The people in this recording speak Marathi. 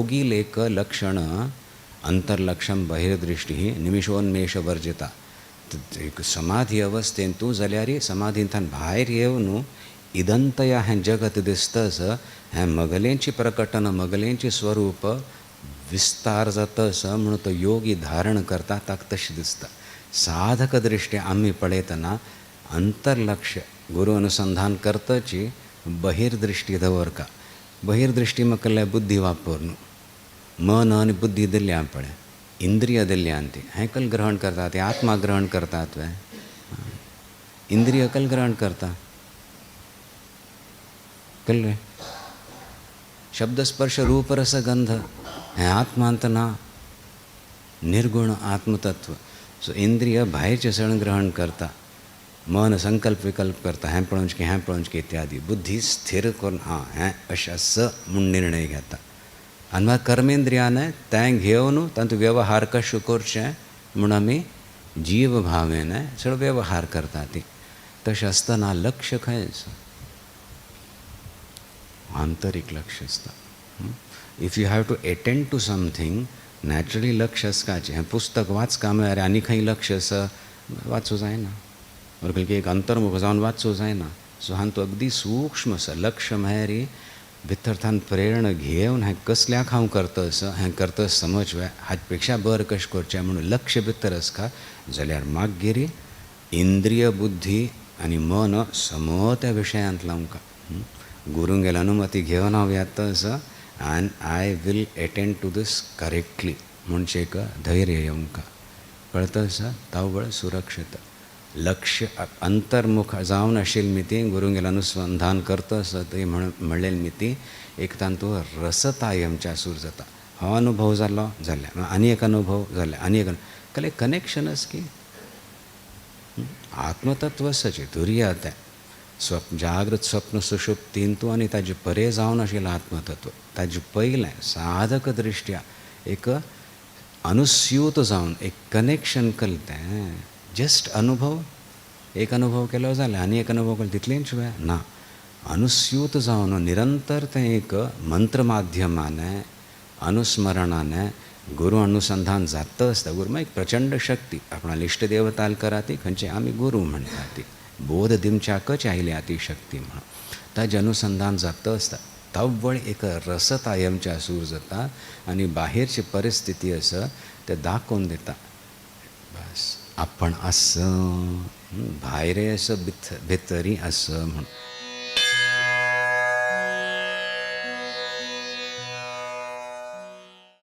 योगीलेक लक्षण अंतर्लक्षम बहिर्दृष्टी निमिषोन्मेषवर्जिता. एक समाधी अवस्थेन तूं जाल्यार समाधींतल्यान भायर येवन इदंतया हें जगत दिसतस, हें मगलेंची प्रकटन, मगलेंची स्वरूप विस्तार जातस म्हणून तो योगी धारण करता ताका तशें दिसता. साधक दृश्ट्या आमी पळयतना अंतर्लक्ष गुरु अनुसंधान करतची बहिर्दृष्टी दवरका. बहिर्दृष्टी म्हटल्यार बुद्धी वापरून मन आनी बुद्धी दिल्या पळय, इंद्रिय दिल्यान ती हें कल ग्रहण करता, ते आत्मा ग्रहण करतात वे. इंद्रिय कल ग्रहण करता कळ्ळें. शब्द स्पर्श रूप रस गंध हें आत्मांत ना, निर्गुण आत्मतत्व. सो इंद्रिय भायरचें सण ग्रहण करता, मन संकल्प विकल्प करता, हें पळोवचें की हें पळोवचें की इत्यादी. बुद्धी स्थिर करून हां हें अशें स म्हूण निर्णय घेता. आनी मागीर कर्मेंद्रियान तें घेवन तातूंत वेवहार कशें करचें म्हूण आमी जीव भावेन सगळो वेवहार करता. ती तशें आसतना लक्ष खंय आंतरीक लक्ष आसता. If you have to attend to something naturally लक्ष आसपाचें. हें पुस्तक वाचका म्हळ्यार आनी खंय लक्ष आसा वाचूं जायना, बरोबर की एक अंतर्मुख जावन वाचूं जायना. सो हांव तो अगदी सूक्ष्म आसा. लक्ष म्हळ्यार भितरथान प्रेरणा घेवन हें कसल्याक हांव करतस, हें करतस समज वे हाचे पेक्षा बरें कशें करचें म्हणून लक्ष भितर आसका जाल्यार मागीर इंद्रिय बुद्धी आनी मन सम त्या विशयांत लावंका. गुरूंगेली अनुमती घेवन हांव येतस and I will attend to this correctly म्हणजे एक धैर्य येवंका. कळतस तावळ सुरक्षित लक्ष अंतर्मुख जावन आशिल्ली मिती गुरूंगेलें अनुसंधान करतस थंय म्हणलेली मिती एक तांतू रसतायमच्या सूर जाता. हो अनुभव जालो जाल्यार आनी एक अनुभव जाल्यार आनी एक कले कनेक्शनच की आत्मतत्व सचे दुर्या तें स्वप्न जागृत स्वप्न सुषुप्तींतू आनी ताजे परे जावन आशिल्लें आत्मतत्व ताजे पयलें साधक दृश्ट्या एक अनुस्यूत जावन एक कनेक्शन केलें तें जस्ट अनुभव. एक अनुभव केलो जाल्यार आनी एक अनुभव केलो तितलेंच वेळ ना. अनुस्यूत जावन निरंतर तें एक मंत्र माध्यमान अनुस्मरणान गुरु अनुसंधान जाता आसता. गुरू एक प्रचंड शक्ती आपणाली इश्ट देवताल करा ती खंयचे आमी गुरू म्हणटा ती बोध दिमच्याकच आयली ती शक्ती म्हणून ताजें अनुसंधान जाता आसता. तावळ एक रसतायमच्या सूर जाता आनी बाहेरची परिस्थिती आसा ते दाखोवन दिता. बस आपण आस भायरे आस भितरी आस म्हणून.